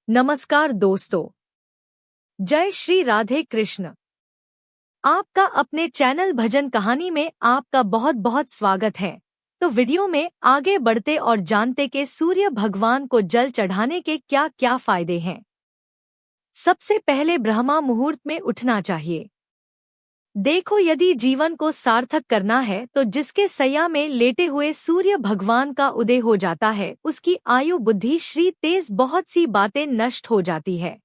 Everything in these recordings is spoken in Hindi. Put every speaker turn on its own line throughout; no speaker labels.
नमस्कार दोस्तों। जय श्री राधे कृष्ण। आपका अपने चैनल भजन कहानी में आपका बहुत बहुत स्वागत है। तो वीडियो में आगे बढ़ते और जानते कि सूर्य भगवान को जल चढ़ाने के क्या क्या फायदे हैं। सबसे पहले ब्रह्मा मुहूर्त में उठना चाहिए। देखो, यदि जीवन को सार्थक करना है तो जिसके सैया में लेटे हुए सूर्य भगवान का उदय हो जाता है उसकी आयु बुद्धि श्री तेज बहुत सी बातें नष्ट हो जाती है।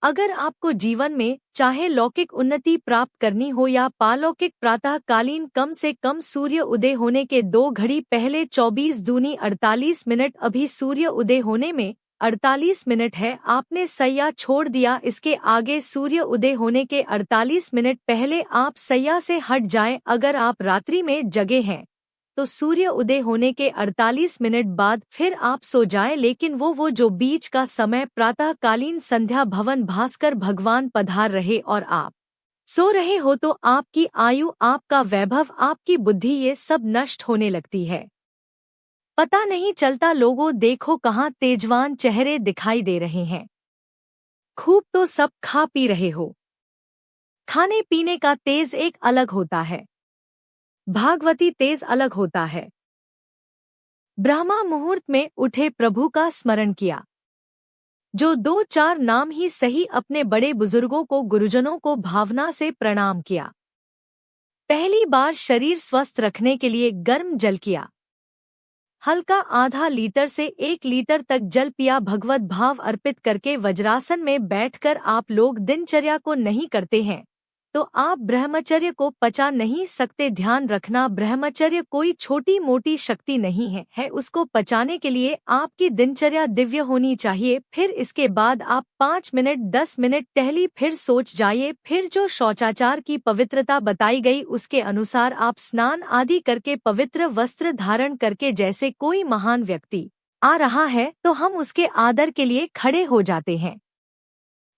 अगर आपको जीवन में चाहे लौकिक उन्नति प्राप्त करनी हो या पालौकिक प्रातःकालीन कम से कम सूर्य उदय होने के 2 घड़ी पहले 24 दूनी 48 मिनट, अभी सूर्य उदय होने में 48 मिनट है, आपने सैया छोड़ दिया, इसके आगे सूर्य उदय होने के 48 मिनट पहले आप सैया से हट जाएं। अगर आप रात्रि में जगे हैं तो सूर्य उदय होने के 48 मिनट बाद फिर आप सो जाएं, लेकिन वो जो बीच का समय प्रातःकालीन संध्या भवन भास्कर भगवान पधार रहे और आप सो रहे हो तो आपकी आयु, आपका वैभव, आपकी बुद्धि ये सब नष्ट होने लगती है। पता नहीं चलता लोगों, देखो कहाँ तेजवान चेहरे दिखाई दे रहे हैं। खूब तो सब खा पी रहे हो। खाने पीने का तेज एक अलग होता है, भागवती तेज अलग होता है। ब्रह्मा मुहूर्त में उठे, प्रभु का स्मरण किया। जो 2-4 नाम ही सही, अपने बड़े बुजुर्गों को, गुरुजनों को भावना से प्रणाम किया। पहली बार शरीर स्वस्थ रखने के लिए गर्म जल किया। हल्का आधा लीटर से 1 लीटर तक जल पिया। भगवत भाव अर्पित करके वज्रासन में बैठकर आप लोग दिनचर्या को नहीं करते हैं तो आप ब्रह्मचर्य को पचा नहीं सकते। ध्यान रखना, ब्रह्मचर्य कोई छोटी मोटी शक्ति नहीं है, उसको पचाने के लिए आपकी दिनचर्या दिव्य होनी चाहिए। फिर इसके बाद आप 5 मिनट 10 मिनट टहली, फिर सोच जाइए। फिर जो शौचाचार की पवित्रता बताई गई उसके अनुसार आप स्नान आदि करके पवित्र वस्त्र धारण करके, जैसे कोई महान व्यक्ति आ रहा है तो हम उसके आदर के लिए खड़े हो जाते हैं,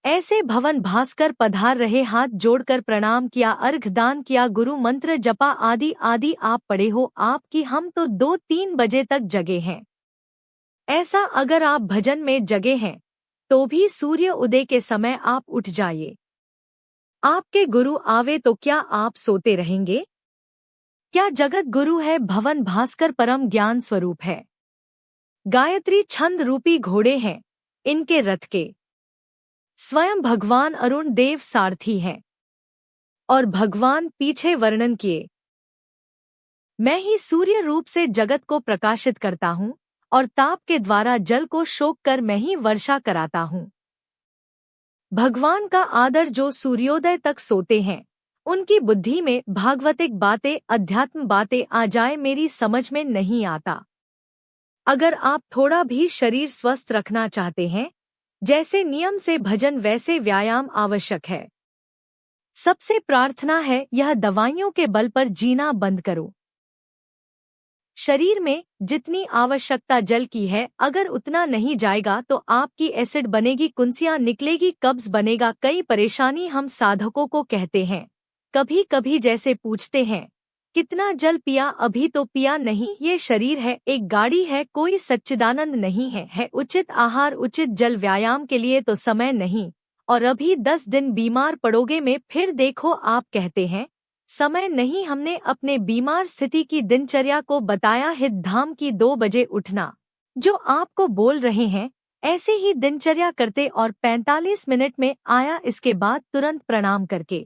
ऐसे भवन भास्कर पधार रहे, हाथ जोड़कर प्रणाम किया, अर्घ दान किया, गुरु मंत्र जपा आदि आदि आप पढ़े हो। आपकी हम तो 2-3 बजे तक जगे हैं। ऐसा अगर आप भजन में जगे हैं तो भी सूर्य उदय के समय आप उठ जाइए। आपके गुरु आवे तो क्या आप सोते रहेंगे? क्या जगत गुरु है? भवन भास्कर परम ज्ञान स्वरूप है। गायत्री छंद रूपी घोड़े हैं, इनके रथ के स्वयं भगवान अरुण देव सारथी हैं और भगवान पीछे वर्णन किए, मैं ही सूर्य रूप से जगत को प्रकाशित करता हूँ और ताप के द्वारा जल को शोक कर मैं ही वर्षा कराता हूँ। भगवान का आदर जो सूर्योदय तक सोते हैं उनकी बुद्धि में भागवतिक बातें, अध्यात्म बातें आ जाए, मेरी समझ में नहीं आता। अगर आप थोड़ा भी शरीर स्वस्थ रखना चाहते हैं, जैसे नियम से भजन वैसे व्यायाम आवश्यक है। सबसे प्रार्थना है, यह दवाइयों के बल पर जीना बंद करो। शरीर में जितनी आवश्यकता जल की है, अगर उतना नहीं जाएगा तो आपकी एसिड बनेगी, कुंसियां निकलेगी, कब्ज बनेगा, कई परेशानी हम साधकों को कहते हैं। कभी कभी जैसे पूछते हैं कितना जल पिया, अभी तो पिया नहीं। ये शरीर है, एक गाड़ी है, कोई सच्चिदानंद नहीं है उचित आहार, उचित जल, व्यायाम के लिए तो समय नहीं, और अभी 10 दिन बीमार पड़ोगे में फिर देखो आप कहते हैं समय नहीं। हमने अपने बीमार स्थिति की दिनचर्या को बताया, हित धाम की 2 बजे उठना जो आपको बोल रहे हैं, ऐसे ही दिनचर्या करते और 45 मिनट में आया, इसके बाद तुरंत प्रणाम करके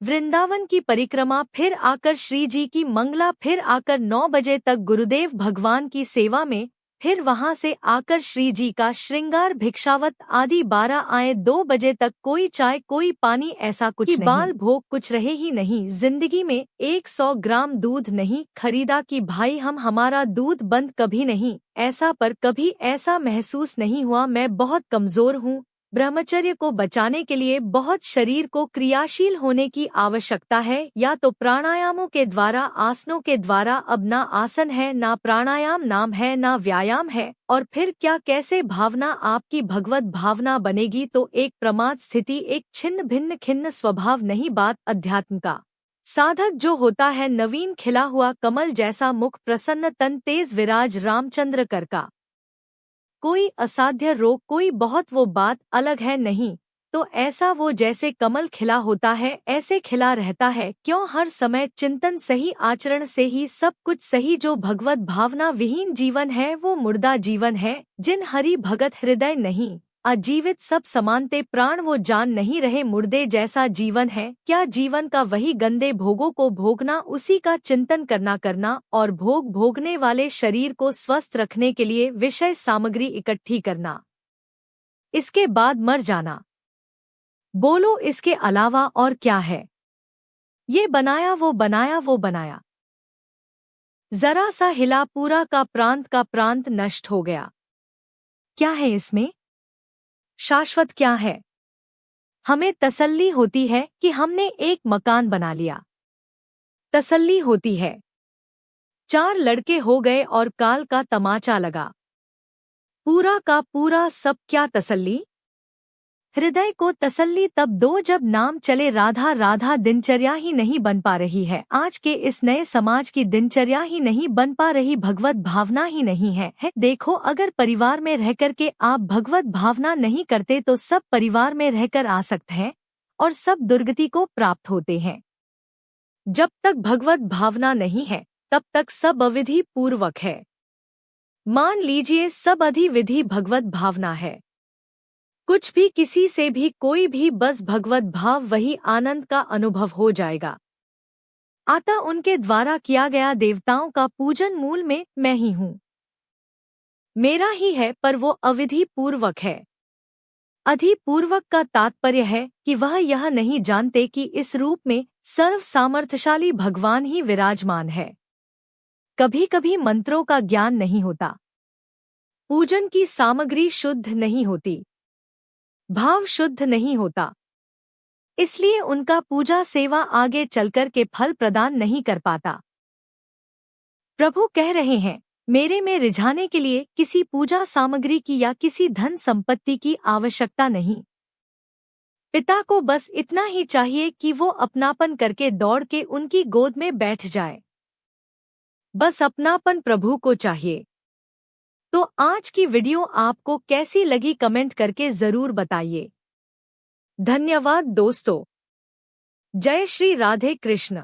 वृंदावन की परिक्रमा, फिर आकर श्री जी की मंगला, फिर आकर 9 बजे तक गुरुदेव भगवान की सेवा में, फिर वहां से आकर श्री जी का श्रृंगार, भिक्षावत आदि 12 आए, 2 बजे तक कोई चाय कोई पानी, ऐसा कुछ नहीं, बाल भोग कुछ रहे ही नहीं। जिंदगी में 100 ग्राम दूध नहीं खरीदा कि भाई हम हमारा दूध बंद कभी नहीं, ऐसा पर कभी ऐसा महसूस नहीं हुआ मैं बहुत कमजोर हूँ। ब्रह्मचर्य को बचाने के लिए बहुत शरीर को क्रियाशील होने की आवश्यकता है, या तो प्राणायामों के द्वारा, आसनों के द्वारा। अब ना आसन है, ना प्राणायाम नाम है, ना व्यायाम है, और फिर क्या, कैसे भावना आपकी भगवत भावना बनेगी? तो एक प्रमाद स्थिति, एक छिन्न भिन्न खिन्न स्वभाव नहीं। बात अध्यात्म का साधक जो होता है, नवीन खिला हुआ कमल जैसा मुख, प्रसन्न तन, तेज विराज रामचंद्र कर का कोई असाध्य रोग, कोई बहुत वो बात अलग है नहीं। तो ऐसा वो जैसे कमल खिला होता है ऐसे खिला रहता है। क्यों? हर समय चिंतन सही, आचरण से ही सब कुछ सही। जो भगवत भावना विहीन जीवन है वो मुर्दा जीवन है। जिन हरि भगत हृदय नहीं, अजीवित सब समानते प्राण वो जान नहीं रहे। मुर्दे जैसा जीवन है क्या? जीवन का वही गंदे भोगों को भोगना, उसी का चिंतन करना और भोग भोगने वाले शरीर को स्वस्थ रखने के लिए विषय सामग्री इकट्ठी करना, इसके बाद मर जाना। बोलो इसके अलावा और क्या है? ये बनाया वो बनाया वो बनाया, जरा सा हिला पूरा का प्रांत नष्ट हो गया। क्या है इसमें? शाश्वत क्या है? हमें तसल्ली होती है कि हमने एक मकान बना लिया, तसल्ली होती है। 4 लड़के हो गए और काल का तमाचा लगा, पूरा का पूरा सब क्या तसल्ली? हृदय को तसल्ली तब दो जब नाम चले राधा राधा। दिनचर्या ही नहीं बन पा रही है, आज के इस नए समाज की दिनचर्या ही नहीं बन पा रही, भगवत भावना ही नहीं है। देखो, अगर परिवार में रहकर के आप भगवत भावना नहीं करते तो सब परिवार में रहकर आ सकते हैं और सब दुर्गति को प्राप्त होते हैं। जब तक भगवत भावना नहीं है तब तक सब अविधि पूर्वक है। मान लीजिए सब अधिविधि भगवत भावना है। कुछ भी, किसी से भी, कोई भी, बस भगवत भाव, वही आनंद का अनुभव हो जाएगा। आता उनके द्वारा किया गया देवताओं का पूजन मूल में मैं ही हूँ, मेरा ही है, पर वो अविधि पूर्वक है। अधिपूर्वक का तात्पर्य है कि वह यह नहीं जानते कि इस रूप में सर्व सामर्थ्यशाली भगवान ही विराजमान है। कभी कभी मंत्रों का ज्ञान नहीं होता, पूजन की सामग्री शुद्ध नहीं होती, भाव शुद्ध नहीं होता, इसलिए उनका पूजा सेवा आगे चलकर के फल प्रदान नहीं कर पाता। प्रभु कह रहे हैं, मेरे में रिझाने के लिए किसी पूजा सामग्री की या किसी धन संपत्ति की आवश्यकता नहीं। पिता को बस इतना ही चाहिए कि वो अपनापन करके दौड़ के उनकी गोद में बैठ जाए। बस अपनापन प्रभु को चाहिए। तो आज की वीडियो आपको कैसी लगी कमेंट करके जरूर बताइए। धन्यवाद दोस्तों। जय श्री राधे कृष्ण।